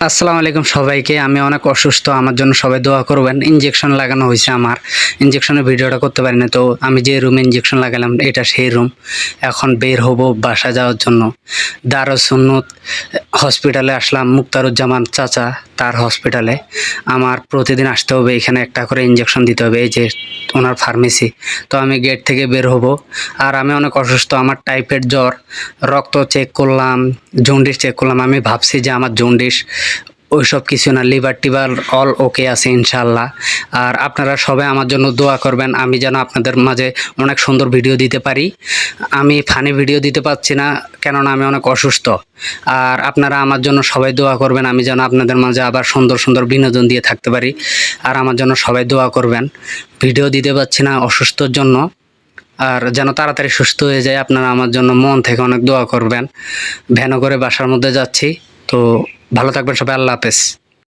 আসসালামু আলাইকুম সবাইকে। আমি অনেক অসুস্থ, আমার জন্য সবাই দোয়া করবেন। ইঞ্জেকশন লাগানো হয়েছে আমার, ইঞ্জেকশনের ভিডিওটা করতে পারি না। তো আমি যে রুমে ইঞ্জেকশন লাগালাম এটা সেই রুম। এখন বের হব বাসা যাওয়ার জন্য। দারুস সুন্নত হসপিটালে আসলাম, মুক্তারুজ্জামান চাচা তার হসপিটালে। আমার প্রতিদিন আসতে হবে, এখানে একটা করে ইঞ্জেকশন দিতে হবে, এই যে ওনার ফার্মেসি। তো আমি গেট থেকে বের হব। আর আমি অনেক অসুস্থ, আমার টাইফয়েড জ্বর, রক্ত চেক করলাম, জন্ডিস চেক করলাম। আমি ভাবছি যে আমার জন্ডিস, ওইসব কিছু না, লিভার টিভার অল ওকে আছে ইনশাল্লাহ। আর আপনারা সবাই আমার জন্য দোয়া করবেন, আমি যেন আপনাদের মাঝে অনেক সুন্দর ভিডিও দিতে পারি। আমি ফানি ভিডিও দিতে পারছি না, কেননা আমি অনেক অসুস্থ। আর আপনারা আমার জন্য সবাই দোয়া করবেন, আমি যেন আপনাদের মাঝে আবার সুন্দর সুন্দর বিনোদন দিয়ে থাকতে পারি। আর আমার জন্য সবাই দোয়া করবেন। ভিডিও দিতে পারছি না অসুস্থর জন্য, আর যেন তাড়াতাড়ি সুস্থ হয়ে যায়। আপনারা আমার জন্য মন থেকে অনেক দোয়া করবেন। ভ্যানে করে বাসার মধ্যে যাচ্ছি। তো ভালো থাকবেন সবাই, আল্লাহ হাফেজ।